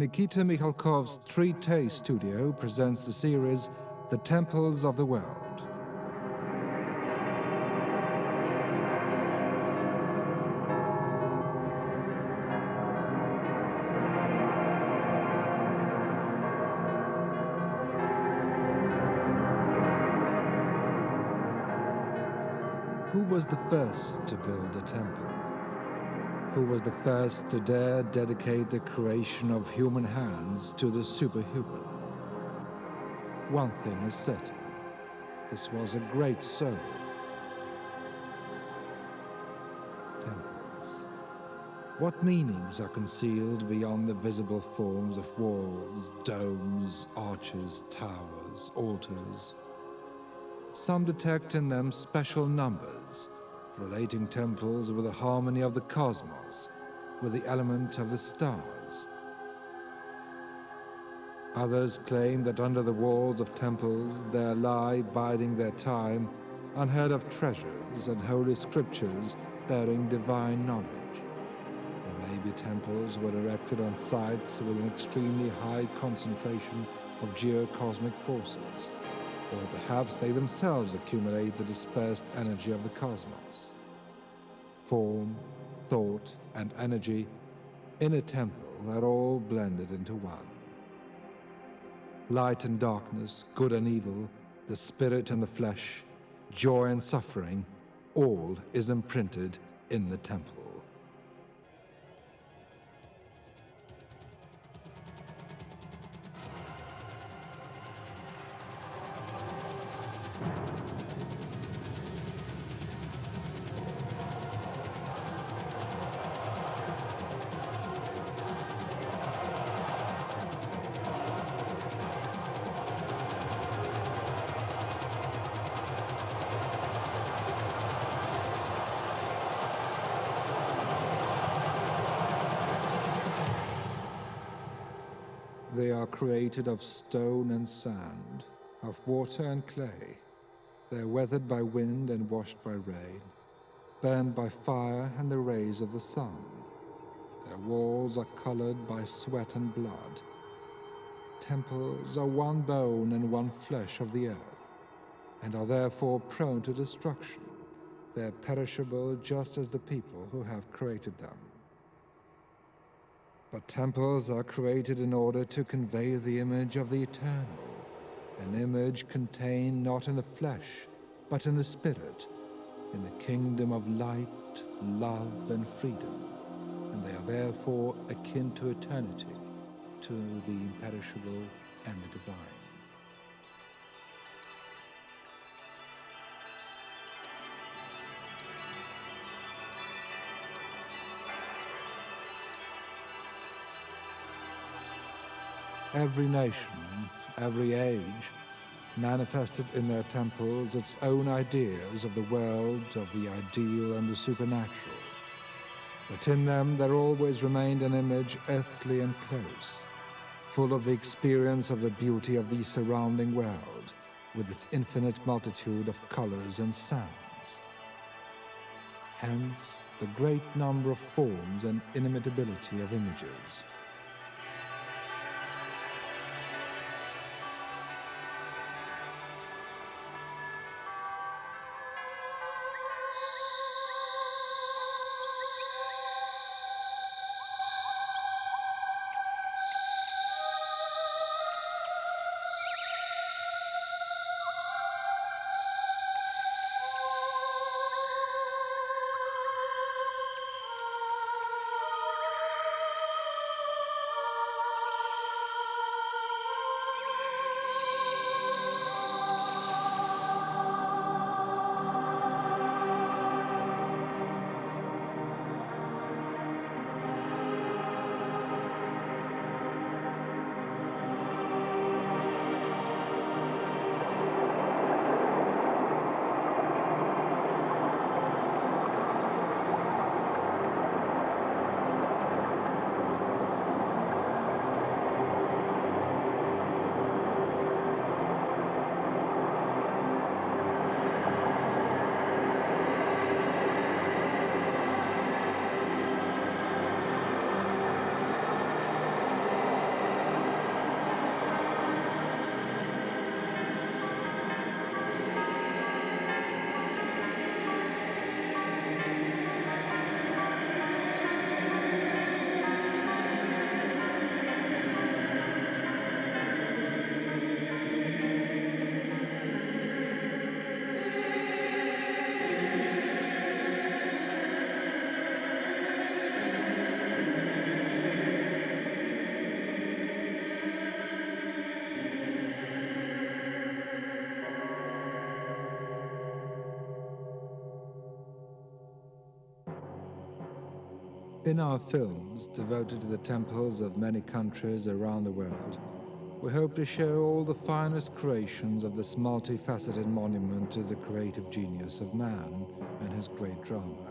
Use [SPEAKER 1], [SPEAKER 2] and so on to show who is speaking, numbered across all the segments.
[SPEAKER 1] Nikita Mikhalkov's 3T studio presents the series The Temples of the World. Who was the first to build a temple? Who was the first to dare dedicate the creation of human hands to the superhuman? One thing is certain, this was a great soul. Temples. What meanings are concealed beyond the visible forms of walls, domes, arches, towers, altars? Some detect in them special numbers, relating temples with the harmony of the cosmos, with the element of the stars. Others claim that under the walls of temples there lie, biding their time, unheard of treasures and holy scriptures bearing divine knowledge. There may be temples were erected on sites with an extremely high concentration of geocosmic forces, or perhaps they themselves accumulate the dispersed energy of the cosmos. Form, thought, and energy in a temple are all blended into one. Light and darkness, good and evil, the spirit and the flesh, joy and suffering, all is imprinted in the temple. They are created of stone and sand, of water and clay. They are weathered by wind and washed by rain, burned by fire and the rays of the sun. Their walls are colored by sweat and blood. Temples are one bone and one flesh of the earth, and are therefore prone to destruction. They are perishable just as the people who have created them. But temples are created in order to convey the image of the eternal, an image contained not in the flesh, but in the spirit, in the kingdom of light, love, and freedom, and they are therefore akin to eternity, to the imperishable and the divine. Every nation, every age, manifested in their temples its own ideas of the world, of the ideal and the supernatural. But in them there always remained an image earthly and close, full of the experience of the beauty of the surrounding world, with its infinite multitude of colors and sounds. Hence, the great number of forms and inimitability of images. In our films, devoted to the temples of many countries around the world, we hope to show all the finest creations of this multifaceted monument to the creative genius of man and his great drama,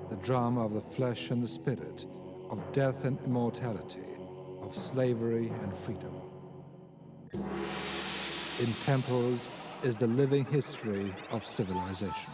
[SPEAKER 1] the drama of the flesh and the spirit, of death and immortality, of slavery and freedom. In temples is the living history of civilization.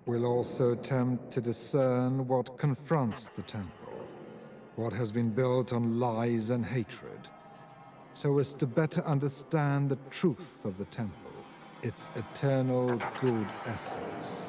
[SPEAKER 1] We'll also attempt to discern what confronts the temple, what has been built on lies and hatred, so as to better understand the truth of the temple, its eternal good essence.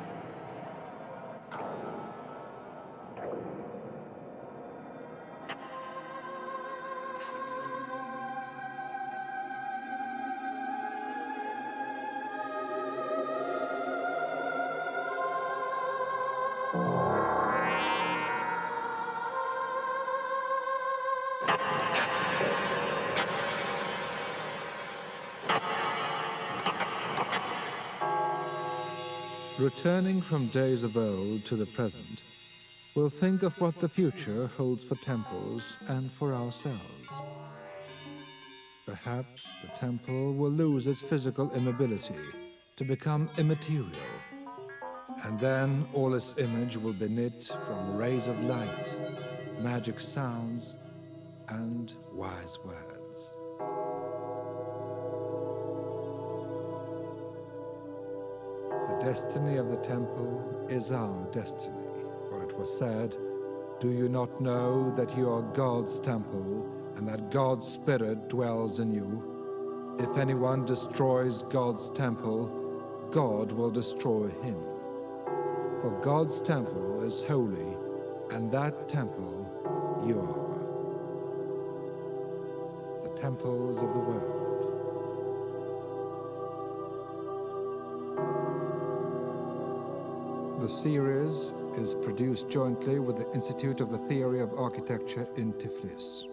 [SPEAKER 1] Returning from days of old to the present, we'll think of what the future holds for temples and for ourselves. Perhaps the temple will lose its physical immobility to become immaterial, and then all its image will be knit from rays of light, magic sounds, and wise words. The destiny of the temple is our destiny, for it was said, "Do you not know that you are God's temple, and that God's Spirit dwells in you? If anyone destroys God's temple, God will destroy him. For God's temple is holy, and that temple you are." The temples of the world. The series is produced jointly with the Institute of the Theory of Architecture in Tiflis.